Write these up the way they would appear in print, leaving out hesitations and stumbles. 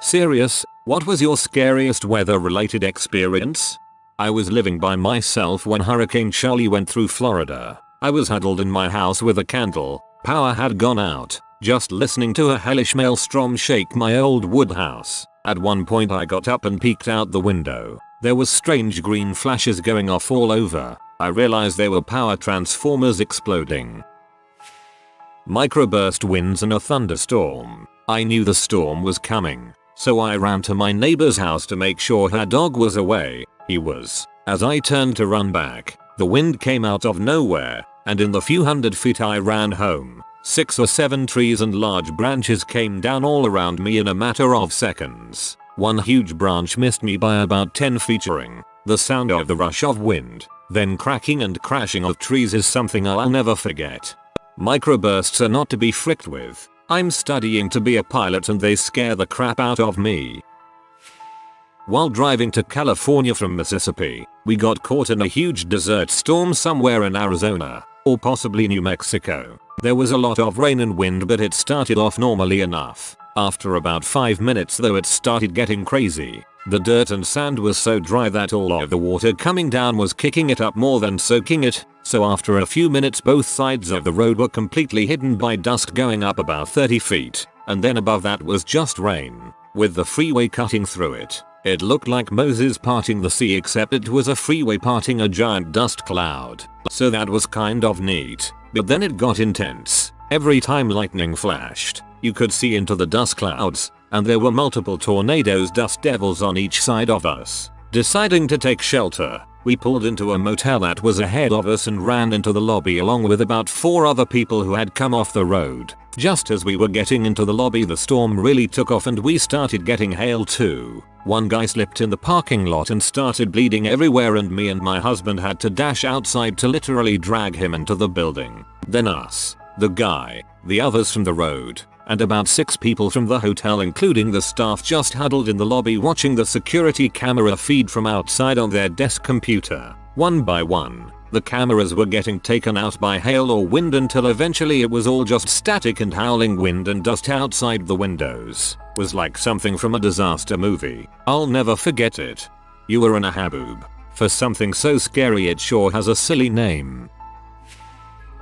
Serious, what was your scariest weather-related experience? I was living by myself when Hurricane Charlie went through Florida. I was huddled in my house with a candle, power had gone out, just listening to a hellish maelstrom shake my old wood house. At one point I got up and peeked out the window. There was strange green flashes going off all over. I realized they were power transformers exploding. Microburst winds and a thunderstorm. I knew the storm was coming, so I ran to my neighbor's house to make sure her dog was away. He was. As I turned to run back, the wind came out of nowhere, and in the few hundred feet I ran home, 6 or 7 trees and large branches came down all around me in a matter of seconds. One huge branch missed me by about 10 feet. The sound of the rush of wind, then cracking and crashing of trees is something I'll never forget. Microbursts are not to be fricked with. I'm studying to be a pilot and they scare the crap out of me. While driving to California from Mississippi, we got caught in a huge desert storm somewhere in Arizona, or possibly New Mexico. There was a lot of rain and wind, but it started off normally enough. After about 5 minutes though, it started getting crazy. The dirt and sand was so dry that all of the water coming down was kicking it up more than soaking it, so after a few minutes both sides of the road were completely hidden by dust going up about 30 feet, and then above that was just rain, with the freeway cutting through it. It looked like Moses parting the sea, except it was a freeway parting a giant dust cloud. So that was kind of neat. But then it got intense. Every time lightning flashed, you could see into the dust clouds, and there were multiple tornadoes, dust devils on each side of us. Deciding to take shelter, we pulled into a motel that was ahead of us and ran into the lobby along with about 4 other people who had come off the road. Just as we were getting into the lobby, the storm really took off and we started getting hail too. One guy slipped in the parking lot and started bleeding everywhere, and me and my husband had to dash outside to literally drag him into the building. Then us, the guy, the others from the road, and about 6 people from the hotel including the staff just huddled in the lobby watching the security camera feed from outside on their desk computer. One by one, the cameras were getting taken out by hail or wind until eventually it was all just static and howling wind and dust outside the windows. Was like something from a disaster movie. I'll never forget it. You were in a haboob. For something so scary it sure has a silly name.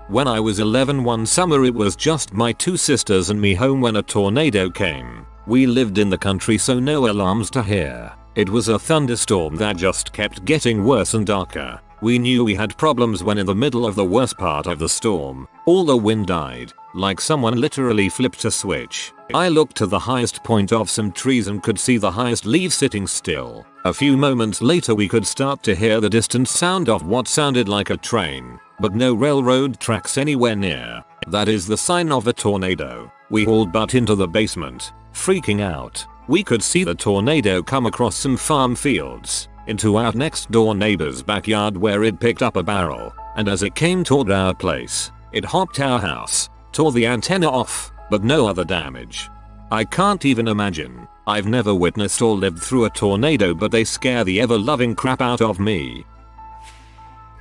When I was 11 one summer, it was just my 2 sisters and me home when a tornado came. We lived in the country so no alarms to hear. It was a thunderstorm that just kept getting worse and darker. We knew we had problems when in the middle of the worst part of the storm, all the wind died, like someone literally flipped a switch. I looked to the highest point of some trees and could see the highest leaf sitting still. A few moments later we could start to hear the distant sound of what sounded like a train, but no railroad tracks anywhere near. That is the sign of a tornado. We hauled butt into the basement, freaking out. We could see the tornado come across some farm fields, into our next door neighbor's backyard where it picked up a barrel, and as it came toward our place, it hopped our house, tore the antenna off, but no other damage. I can't even imagine. I've never witnessed or lived through a tornado, but they scare the ever-loving crap out of me.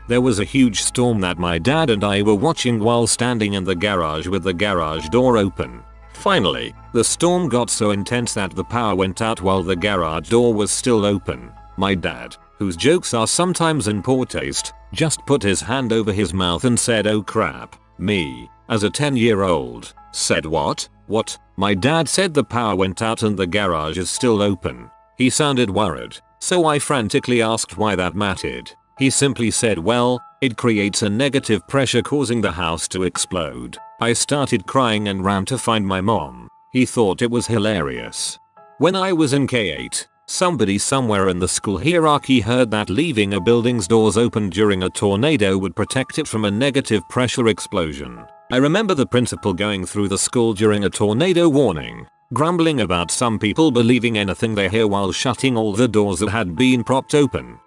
There was a huge storm that my dad and I were watching while standing in the garage with the garage door open. Finally, the storm got so intense that the power went out while the garage door was still open. My dad, whose jokes are sometimes in poor taste, just put his hand over his mouth and said, "Oh crap." Me, as a 10-year-old, said, "What? What?" My dad said the power went out and the garage is still open. He sounded worried, so I frantically asked why that mattered. He simply said, "Well, it creates a negative pressure causing the house to explode." I started crying and ran to find my mom. He thought it was hilarious. When I was in K8, somebody somewhere in the school hierarchy heard that leaving a building's doors open during a tornado would protect it from a negative pressure explosion. I remember the principal going through the school during a tornado warning, grumbling about some people believing anything they hear while shutting all the doors that had been propped open.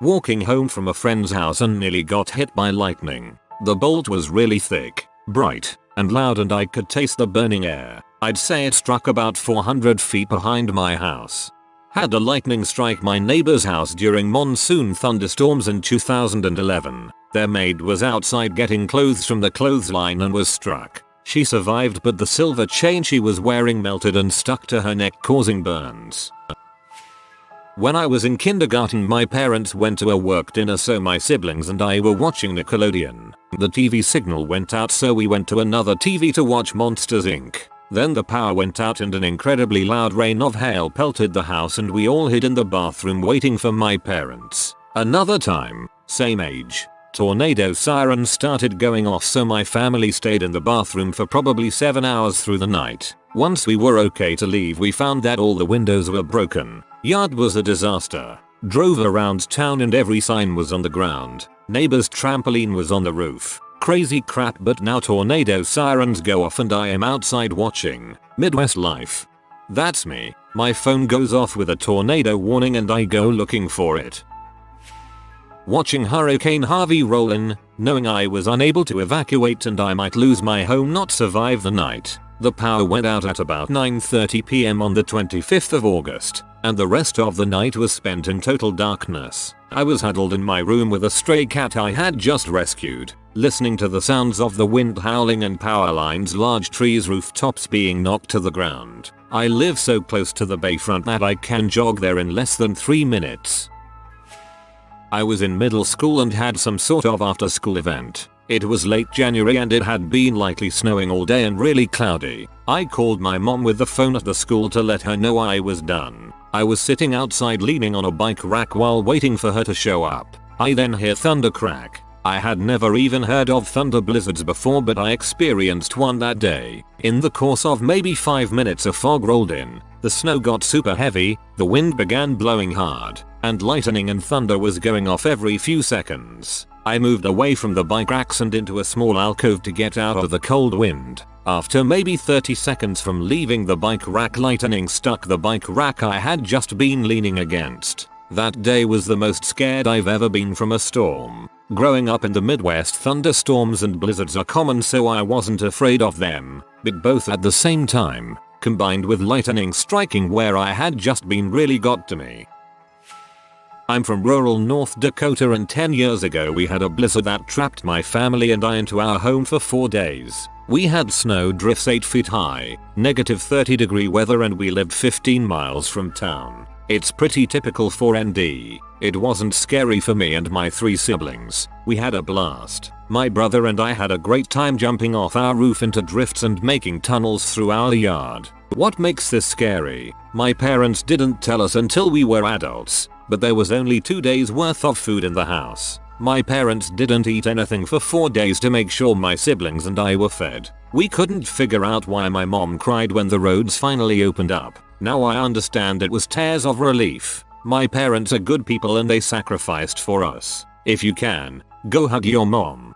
Walking home from a friend's house and nearly got hit by lightning. The bolt was really thick, bright, and loud, and I could taste the burning air. I'd say it struck about 400 feet behind my house. Had a lightning strike my neighbor's house during monsoon thunderstorms in 2011. Their maid was outside getting clothes from the clothesline and was struck. She survived, but the silver chain she was wearing melted and stuck to her neck, causing burns. When I was in kindergarten, my parents went to a work dinner, so my siblings and I were watching Nickelodeon. The TV signal went out, so we went to another TV to watch Monsters Inc. Then the power went out and an incredibly loud rain of hail pelted the house, and we all hid in the bathroom waiting for my parents. Another time, same age, tornado sirens started going off, so my family stayed in the bathroom for probably 7 hours through the night. Once we were okay to leave, we found that all the windows were broken. Yard was a disaster. Drove around town and every sign was on the ground. Neighbor's trampoline was on the roof. Crazy crap, but now tornado sirens go off and I am outside watching Midwest life. That's me. My phone goes off with a tornado warning and I go looking for it. Watching Hurricane Harvey roll in, knowing I was unable to evacuate and I might lose my home, not survive the night. The power went out at about 9:30 p.m. on the 25th of August, and the rest of the night was spent in total darkness. I was huddled in my room with a stray cat I had just rescued, listening to the sounds of the wind howling and power lines, large trees, rooftops being knocked to the ground. I live so close to the bayfront that I can jog there in less than 3 minutes. I was in middle school and had some sort of after school event. It was late January and it had been likely snowing all day and really cloudy. I called my mom with the phone at the school to let her know I was done. I was sitting outside leaning on a bike rack while waiting for her to show up. I then hear thunder crack. I had never even heard of thunder blizzards before, but I experienced one that day. In the course of maybe 5 minutes a fog rolled in, the snow got super heavy, the wind began blowing hard, and lightning and thunder was going off every few seconds. I moved away from the bike racks and into a small alcove to get out of the cold wind. After maybe 30 seconds from leaving the bike rack, lightning struck the bike rack I had just been leaning against. That day was the most scared I've ever been from a storm. Growing up in the Midwest, thunderstorms and blizzards are common, so I wasn't afraid of them, but both at the same time, combined with lightning striking where I had just been, really got to me. I'm from rural North Dakota and 10 years ago we had a blizzard that trapped my family and I into our home for 4 days. We had snow drifts 8 feet high, -30-degree weather, and we lived 15 miles from town. It's pretty typical for ND. It wasn't scary for me and my 3 siblings. We had a blast. My brother and I had a great time jumping off our roof into drifts and making tunnels through our yard. What makes this scary? My parents didn't tell us until we were adults, but there was only 2 days worth of food in the house. My parents didn't eat anything for 4 days to make sure my siblings and I were fed. We couldn't figure out why my mom cried when the roads finally opened up. Now I understand it was tears of relief. My parents are good people and they sacrificed for us. If you can, go hug your mom.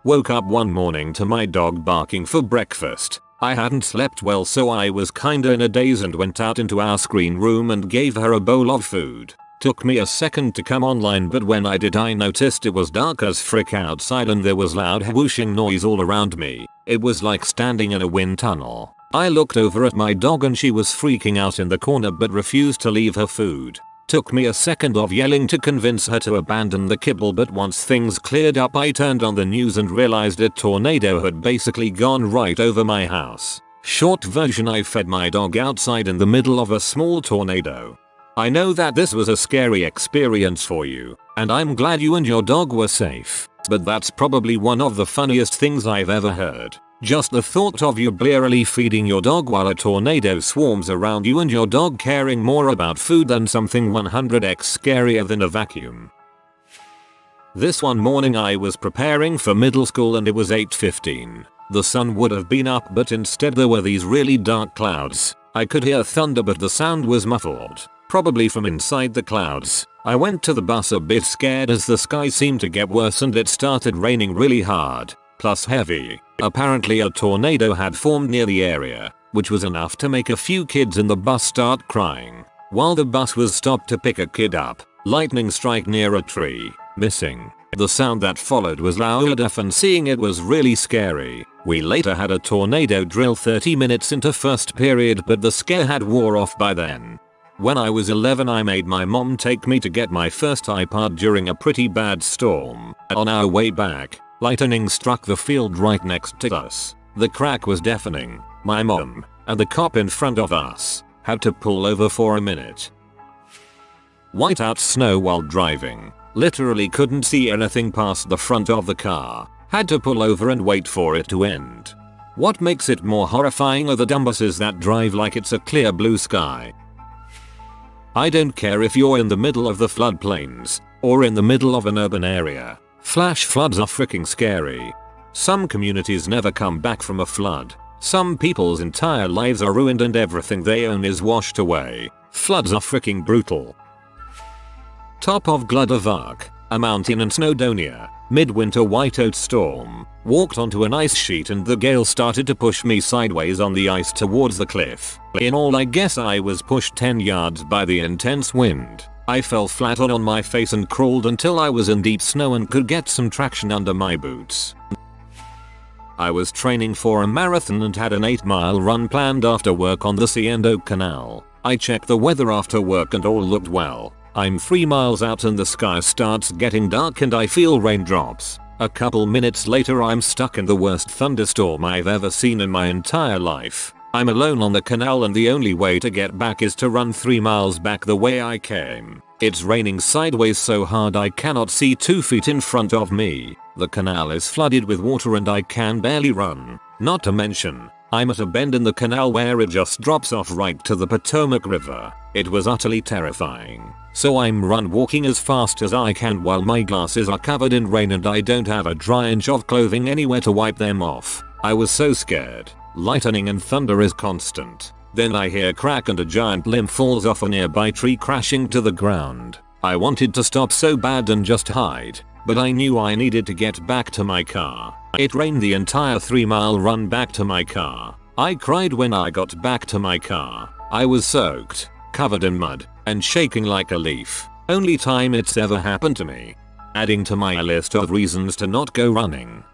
Woke up one morning to my dog barking for breakfast. I hadn't slept well, so I was kinda in a daze and went out into our screen room and gave her a bowl of food. Took me a second to come online, but when I did I noticed it was dark as frick outside and there was loud whooshing noise all around me. It was like standing in a wind tunnel. I looked over at my dog and she was freaking out in the corner but refused to leave her food. Took me a second of yelling to convince her to abandon the kibble, but once things cleared up I turned on the news and realized a tornado had basically gone right over my house. Short version, I fed my dog outside in the middle of a small tornado. I know that this was a scary experience for you, and I'm glad you and your dog were safe, but that's probably one of the funniest things I've ever heard. Just the thought of you barely feeding your dog while a tornado swarms around you and your dog caring more about food than something 100x scarier than a vacuum. This one morning I was preparing for middle school and it was 8:15. The sun would have been up, but instead there were these really dark clouds. I could hear thunder but the sound was muffled, probably from inside the clouds. I went to the bus a bit scared as the sky seemed to get worse and it started raining really hard, plus heavy. Apparently a tornado had formed near the area, which was enough to make a few kids in the bus start crying. While the bus was stopped to pick a kid up, lightning struck near a tree, missing. The sound that followed was loud enough and seeing it was really scary. We later had a tornado drill 30 minutes into first period, but the scare had wore off by then. When I was 11 I made my mom take me to get my first iPod during a pretty bad storm. On our way back, Lightning struck the field right next to us. The crack was deafening. My mom, and the cop in front of us, had to pull over for a minute. Whiteout snow while driving. Literally couldn't see anything past the front of the car. Had to pull over and wait for it to end. What makes it more horrifying are the dumbasses that drive like it's a clear blue sky. I don't care if you're in the middle of the floodplains, or in the middle of an urban area. Flash floods are freaking scary. Some communities never come back from a flood. Some people's entire lives are ruined and everything they own is washed away. Floods are freaking brutal. Top of Gludavark, a mountain in Snowdonia, midwinter whiteout storm. Walked onto an ice sheet and the gale started to push me sideways on the ice towards the cliff. In all, I guess I was pushed 10 yards by the intense wind. I fell flat on my face and crawled until I was in deep snow and could get some traction under my boots. I was training for a marathon and had an 8-mile run planned after work on the Seando Canal. I checked the weather after work and all looked well. I'm 3 miles out and the sky starts getting dark and I feel raindrops. A couple minutes later I'm stuck in the worst thunderstorm I've ever seen in my entire life. I'm alone on the canal and the only way to get back is to run 3 miles back the way I came. It's raining sideways so hard I cannot see 2 feet in front of me. The canal is flooded with water and I can barely run. Not to mention, I'm at a bend in the canal where it just drops off right to the Potomac River. It was utterly terrifying. So I'm walking as fast as I can while my glasses are covered in rain and I don't have a dry inch of clothing anywhere to wipe them off. I was so scared. Lightning and thunder is constant. Then I hear a crack and a giant limb falls off a nearby tree crashing to the ground. I wanted to stop so bad and just hide, but I knew I needed to get back to my car. It rained the entire 3-mile run back to my car. I cried when I got back to my car. I was soaked, covered in mud, and shaking like a leaf. Only time it's ever happened to me. Adding to my list of reasons to not go running.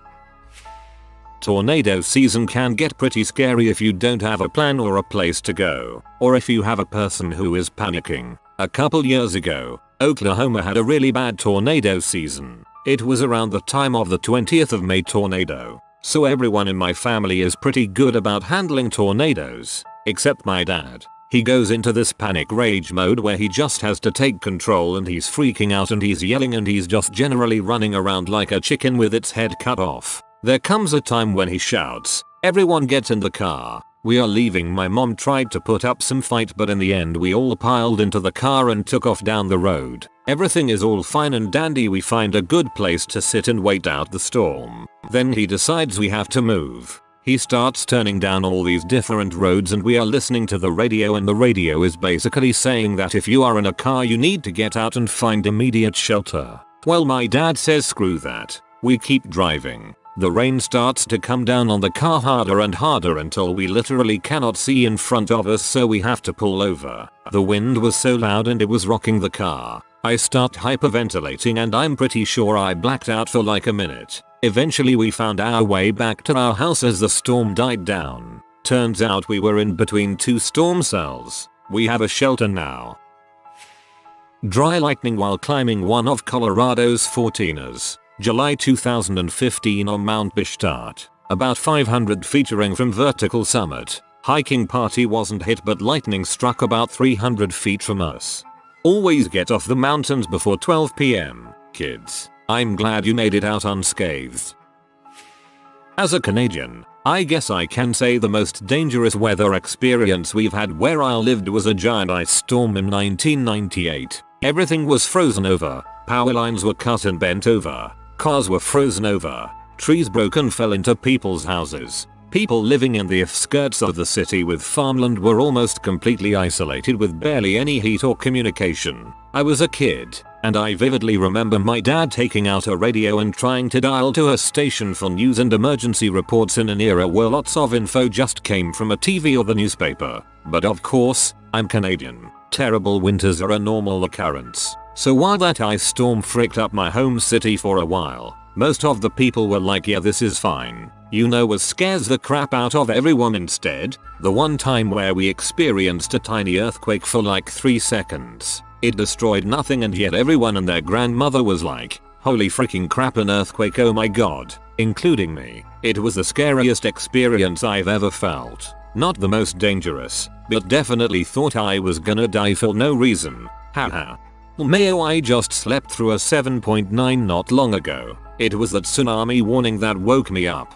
Tornado season can get pretty scary if you don't have a plan or a place to go, or if you have a person who is panicking. A couple years ago, Oklahoma had a really bad tornado season. It was around the time of the 20th of May tornado, so everyone in my family is pretty good about handling tornadoes, except my dad. He goes into this panic rage mode where he just has to take control and he's freaking out and he's yelling and he's just generally running around like a chicken with its head cut off. There comes a time when he shouts, "Everyone get in the car. We are leaving." My mom tried to put up some fight but in the end we all piled into the car and took off down the road. Everything is all fine and dandy. We find a good place to sit and wait out the storm. Then he decides we have to move. He starts turning down all these different roads and we are listening to the radio and the radio is basically saying that if you are in a car you need to get out and find immediate shelter. Well, my dad says screw that. We keep driving. The rain starts to come down on the car harder and harder until we literally cannot see in front of us, so we have to pull over. The wind was so loud and it was rocking the car. I start hyperventilating and I'm pretty sure I blacked out for like a minute. Eventually we found our way back to our house as the storm died down. Turns out we were in between 2 storm cells. We have a shelter now. Dry lightning while climbing one of Colorado's 14ers. July 2015 on Mount Bishtat, about 500 feet from vertical summit. Hiking party wasn't hit but lightning struck about 300 feet from us. Always get off the mountains before 12 p.m, kids. I'm glad you made it out unscathed. As a Canadian, I guess I can say the most dangerous weather experience we've had where I lived was a giant ice storm in 1998. Everything was frozen over, power lines were cut and bent over. Cars were frozen over, trees broke and fell into people's houses. People living in the outskirts of the city with farmland were almost completely isolated with barely any heat or communication. I was a kid, and I vividly remember my dad taking out a radio and trying to dial to a station for news and emergency reports in an era where lots of info just came from a TV or the newspaper. But of course, I'm Canadian. Terrible winters are a normal occurrence. So while that ice storm freaked up my home city for a while, most of the people were like, yeah, this is fine. You know what scares the crap out of everyone instead? The one time where we experienced a tiny earthquake for like 3 seconds. It destroyed nothing and yet everyone and their grandmother was like, Holy freaking crap, an earthquake, oh my god, including me. It was the scariest experience I've ever felt. Not the most dangerous, but definitely thought I was gonna die for no reason. Haha. Mayo, I just slept through a 7.9 not long ago. It was that tsunami warning that woke me up.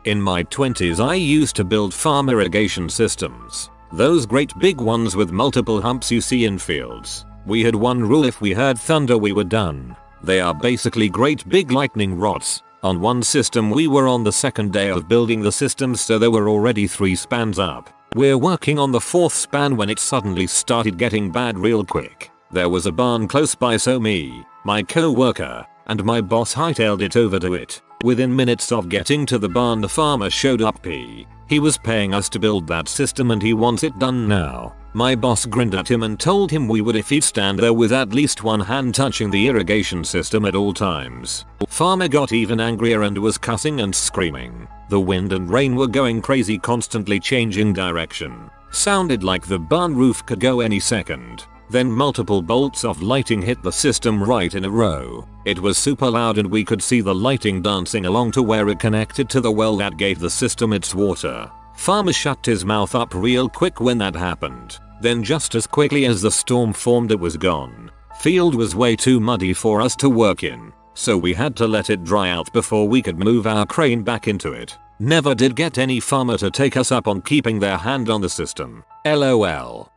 In my 20s I used to build farm irrigation systems. Those great big ones with multiple humps you see in fields. We had one rule: if we heard thunder we were done. They are basically great big lightning rods. On one system we were on the second day of building the systems, so there were already 3 spans up. We're working on the 4th span when it suddenly started getting bad real quick. There was a barn close by, so me, my co-worker, and my boss hightailed it over to it. Within minutes of getting to the barn the farmer showed up. He was paying us to build that system and he wants it done now. My boss grinned at him and told him we would if he'd stand there with at least one hand touching the irrigation system at all times. Farmer got even angrier and was cussing and screaming. The wind and rain were going crazy, constantly changing direction. Sounded like the barn roof could go any second. Then multiple bolts of lighting hit the system right in a row. It was super loud and we could see the lighting dancing along to where it connected to the well that gave the system its water. Farmer shut his mouth up real quick when that happened. Then just as quickly as the storm formed it was gone. Field was way too muddy for us to work in, so we had to let it dry out before we could move our crane back into it. Never did get any farmer to take us up on keeping their hand on the system. LOL.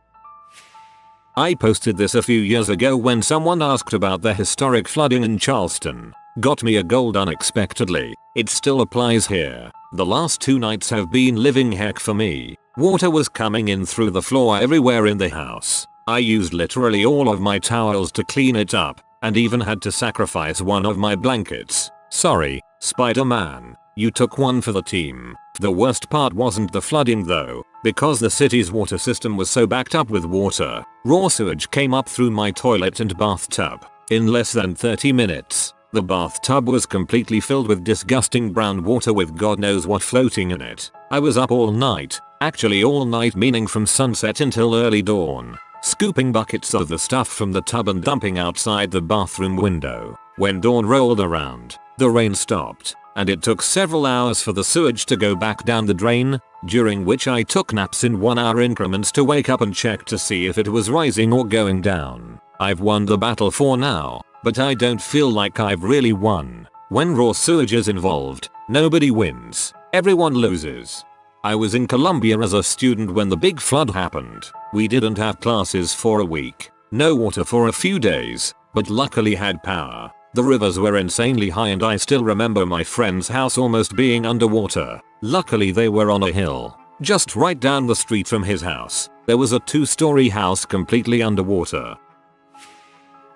I posted this a few years ago when someone asked about the historic flooding in Charleston. Got me a gold unexpectedly. It still applies here. The last 2 nights have been living heck for me. Water was coming in through the floor everywhere in the house. I used literally all of my towels to clean it up, and even had to sacrifice one of my blankets. Sorry, Spider-Man. You took one for the team. The worst part wasn't the flooding though, because the city's water system was so backed up with water. Raw sewage came up through my toilet and bathtub. In less than 30 minutes, the bathtub was completely filled with disgusting brown water with God knows what floating in it. I was up all night, actually all night meaning from sunset until early dawn, scooping buckets of the stuff from the tub and dumping outside the bathroom window. When dawn rolled around, the rain stopped, and it took several hours for the sewage to go back down the drain, during which I took naps in 1-hour increments to wake up and check to see if it was rising or going down. I've won the battle for now, but I don't feel like I've really won. When raw sewage is involved, nobody wins, everyone loses. I was in Colombia as a student when the big flood happened. We didn't have classes for a week, no water for a few days, but luckily had power. The rivers were insanely high and I still remember my friend's house almost being underwater. Luckily they were on a hill. Just right down the street from his house, there was a 2-story house completely underwater.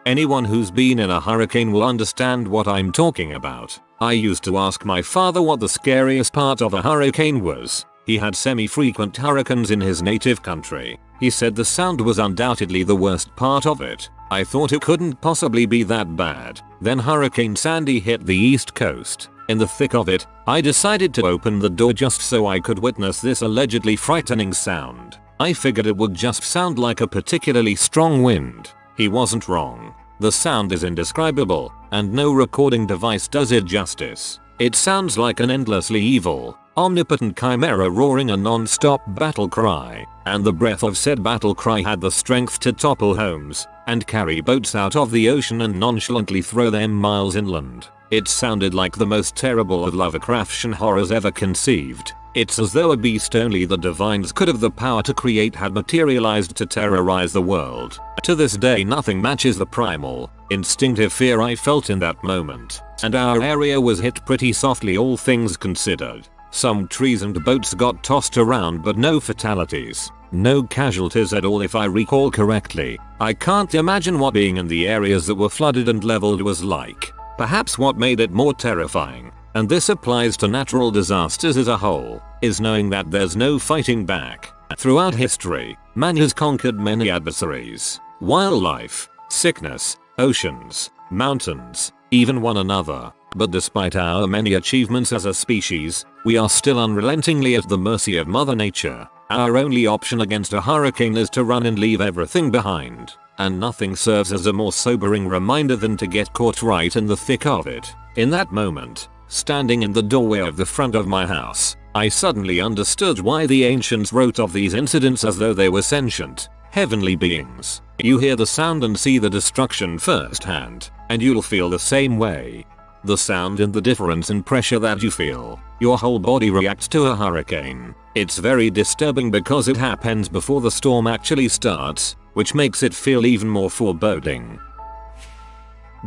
Anyone who's been in a hurricane will understand what I'm talking about. I used to ask my father what the scariest part of a hurricane was. He had semi-frequent hurricanes in his native country. He said the sound was undoubtedly the worst part of it. I thought it couldn't possibly be that bad. Then Hurricane Sandy hit the East Coast. In the thick of it, I decided to open the door just so I could witness this allegedly frightening sound. I figured it would just sound like a particularly strong wind. He wasn't wrong. The sound is indescribable, and no recording device does it justice. It sounds like an endlessly evil, omnipotent chimera roaring a non-stop battle cry, and the breath of said battle cry had the strength to topple homes and carry boats out of the ocean and nonchalantly throw them miles inland. It sounded like the most terrible of Lovecraftian horrors ever conceived. It's as though a beast only the divines could have the power to create had materialized to terrorize the world. To this day nothing matches the primal, instinctive fear I felt in that moment, and our area was hit pretty softly all things considered. Some trees and boats got tossed around but no fatalities. No casualties at all if I recall correctly. I can't imagine what being in the areas that were flooded and leveled was like. Perhaps what made it more terrifying, and this applies to natural disasters as a whole, is knowing that there's no fighting back. Throughout history, man has conquered many adversaries. Wildlife, sickness, oceans, mountains, even one another. But despite our many achievements as a species, we are still unrelentingly at the mercy of Mother Nature. Our only option against a hurricane is to run and leave everything behind, and nothing serves as a more sobering reminder than to get caught right in the thick of it. In that moment, standing in the doorway of the front of my house, I suddenly understood why the ancients wrote of these incidents as though they were sentient, heavenly beings. You hear the sound and see the destruction firsthand, and you'll feel the same way. The sound and the difference in pressure that you feel, your whole body reacts to a hurricane. It's very disturbing because it happens before the storm actually starts, which makes it feel even more foreboding.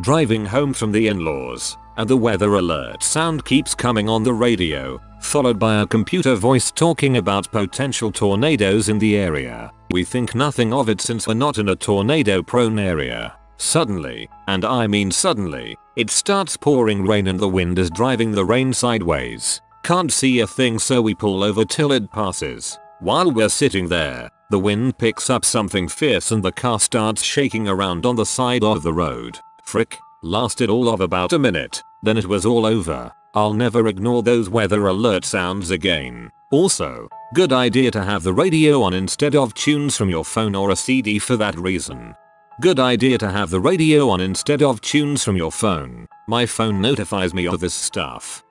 Driving home from the in-laws, and the weather alert sound keeps coming on the radio, followed by a computer voice talking about potential tornadoes in the area. We think nothing of it since we're not in a tornado-prone area. Suddenly, and I mean suddenly, it starts pouring rain and the wind is driving the rain sideways. Can't see a thing, so we pull over till it passes. While we're sitting there, the wind picks up something fierce and the car starts shaking around on the side of the road. Frick, lasted all of about a minute, then it was all over. I'll never ignore those weather alert sounds again. Also, good idea to have the radio on instead of tunes from your phone or a CD for that reason. Good idea to have the radio on instead of tunes from your phone. My phone notifies me of this stuff.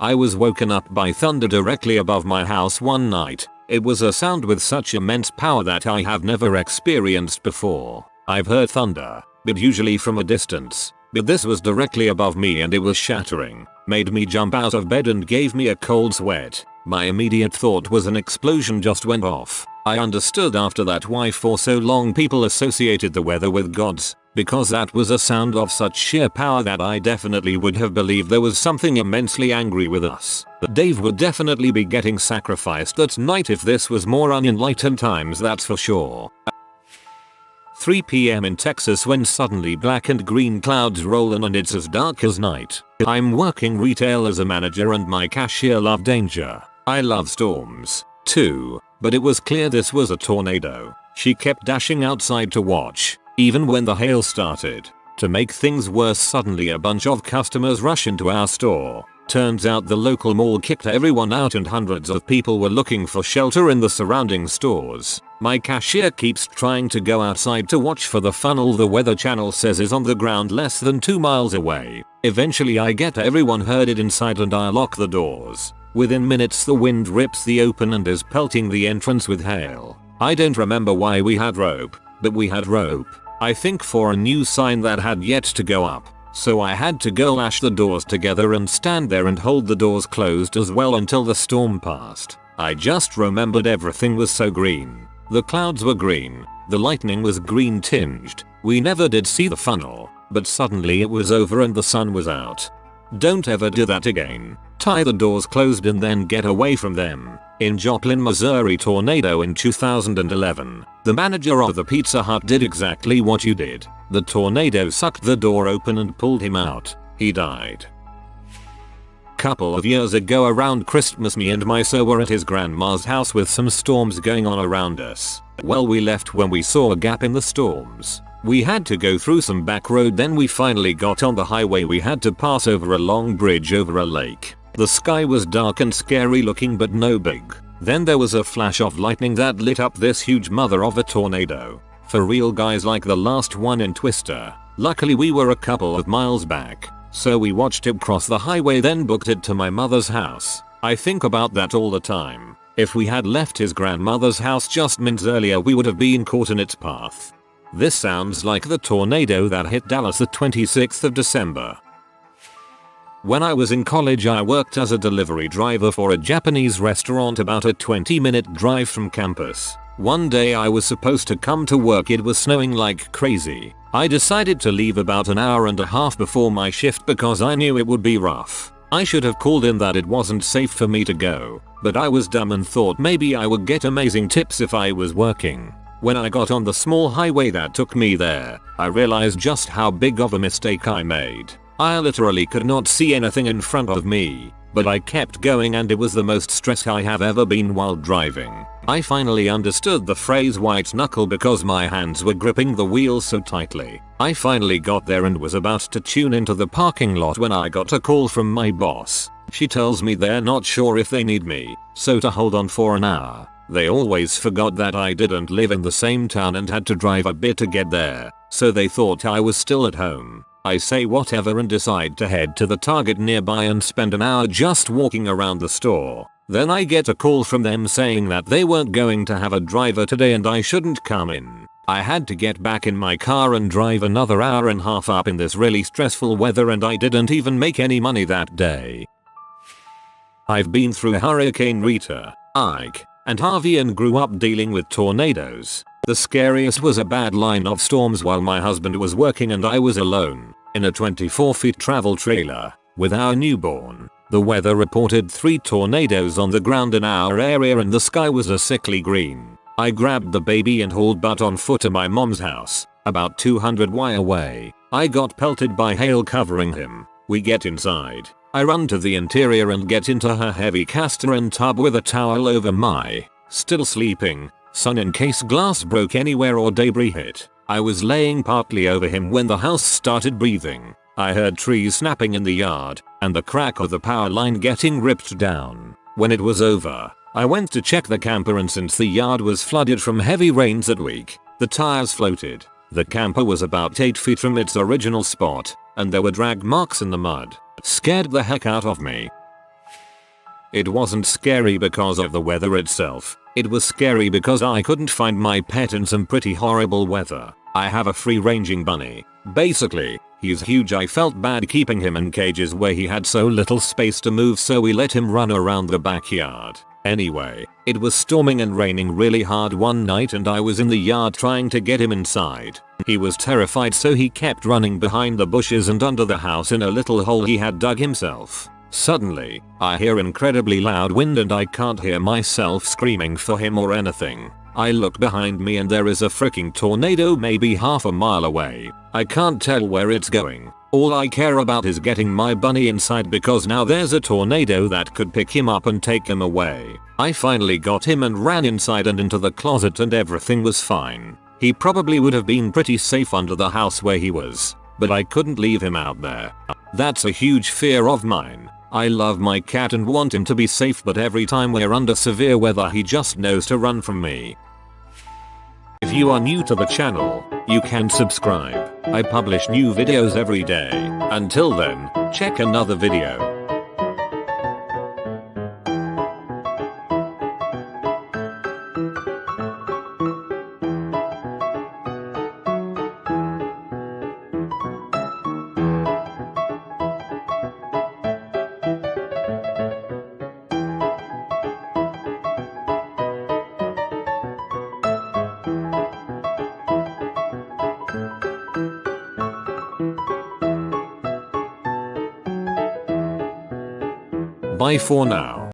I was woken up by thunder directly above my house one night. It was a sound with such immense power that I have never experienced before. I've heard thunder, but usually from a distance. But this was directly above me and it was shattering, made me jump out of bed and gave me a cold sweat. My immediate thought was an explosion just went off. I understood after that why for so long people associated the weather with gods, because that was a sound of such sheer power that I definitely would have believed there was something immensely angry with us. Dave would definitely be getting sacrificed that night if this was more unenlightened times, that's for sure. 3 PM in Texas when suddenly black and green clouds roll in and it's as dark as night. I'm working retail as a manager and my cashier loved danger. I love storms, too, but it was clear this was a tornado. She kept dashing outside to watch, even when the hail started. To make things worse, suddenly a bunch of customers rush into our store. Turns out the local mall kicked everyone out and hundreds of people were looking for shelter in the surrounding stores. My cashier keeps trying to go outside to watch for the funnel the Weather Channel says is on the ground less than 2 miles away. Eventually I get everyone herded inside and I lock the doors. Within minutes the wind rips the open and is pelting the entrance with hail. I don't remember why we had rope, but we had rope. I think for a new sign that had yet to go up. So I had to go lash the doors together and stand there and hold the doors closed as well until the storm passed. I just remembered everything was so green. The clouds were green, the lightning was green tinged. We never did see the funnel, but suddenly it was over and the sun was out. Don't ever do that again. Tie the doors closed and then get away from them. In Joplin, Missouri tornado in 2011, the manager of the Pizza Hut did exactly what you did. The tornado sucked the door open and pulled him out. He died. Couple of years ago around Christmas, me and my son were at his grandma's house with some storms going on around us. Well, we left when we saw a gap in the storms. We had to go through some back road, then we finally got on the highway. We had to pass over a long bridge over a lake. The sky was dark and scary looking but no big. Then there was a flash of lightning that lit up this huge mother of a tornado. For real guys, like the last one in Twister. Luckily we were a couple of miles back, so we watched it cross the highway then booked it to my mother's house. I think about that all the time. If we had left his grandmother's house just minutes earlier we would have been caught in its path. This sounds like the tornado that hit Dallas the 26th of December. When I was in college I worked as a delivery driver for a Japanese restaurant about a 20-minute drive from campus. One day I was supposed to come to work. It was snowing like crazy. I decided to leave about an hour and a half before my shift because I knew it would be rough. I should have called in that it wasn't safe for me to go, but I was dumb and thought maybe I would get amazing tips if I was working. When I got on the small highway that took me there, I realized just how big of a mistake I made. I literally could not see anything in front of me, but I kept going and it was the most stressed I have ever been while driving. I finally understood the phrase white knuckle because my hands were gripping the wheel so tightly. I finally got there and was about to tune into the parking lot when I got a call from my boss. She tells me they're not sure if they need me, so to hold on for an hour. They always forgot that I didn't live in the same town and had to drive a bit to get there, so they thought I was still at home. I say whatever and decide to head to the Target nearby and spend an hour just walking around the store. Then I get a call from them saying that they weren't going to have a driver today and I shouldn't come in. I had to get back in my car and drive another hour and a half up in this really stressful weather, and I didn't even make any money that day. I've been through Hurricane Rita, Ike, and Harvey and grew up dealing with tornadoes. The scariest was a bad line of storms while my husband was working and I was alone in a 24-foot travel trailer with our newborn. The weather reported 3 tornadoes on the ground in our area and the sky was a sickly green. I grabbed the baby and hauled butt on foot to my mom's house, about 200 miles away. I got pelted by hail covering him. We get inside. I run to the interior and get into her heavy cast iron tub with a towel over my still sleeping son in case glass broke anywhere or debris hit. I was laying partly over him when the house started breathing. I heard trees snapping in the yard and the crack of the power line getting ripped down. When it was over, I went to check the camper, and since the yard was flooded from heavy rains that week, the tires floated. The camper was about 8 feet from its original spot and there were drag marks in the mud. Scared the heck out of me. It wasn't scary because of the weather itself. It was scary because I couldn't find my pet in some pretty horrible weather. I have a free-ranging bunny. Basically, he's huge. I felt bad keeping him in cages where he had so little space to move, so we let him run around the backyard. Anyway, it was storming and raining really hard one night and I was in the yard trying to get him inside. He was terrified, so he kept running behind the bushes and under the house in a little hole he had dug himself. Suddenly, I hear incredibly loud wind and I can't hear myself screaming for him or anything. I look behind me and there is a freaking tornado maybe half a mile away. I can't tell where it's going. All I care about is getting my bunny inside because now there's a tornado that could pick him up and take him away. I finally got him and ran inside and into the closet and everything was fine. He probably would have been pretty safe under the house where he was, but I couldn't leave him out there. That's a huge fear of mine. I love my cat and want him to be safe, but every time we're under severe weather he just knows to run from me. If you are new to the channel, you can subscribe. I publish new videos every day. Until then, check another video. Bye for now.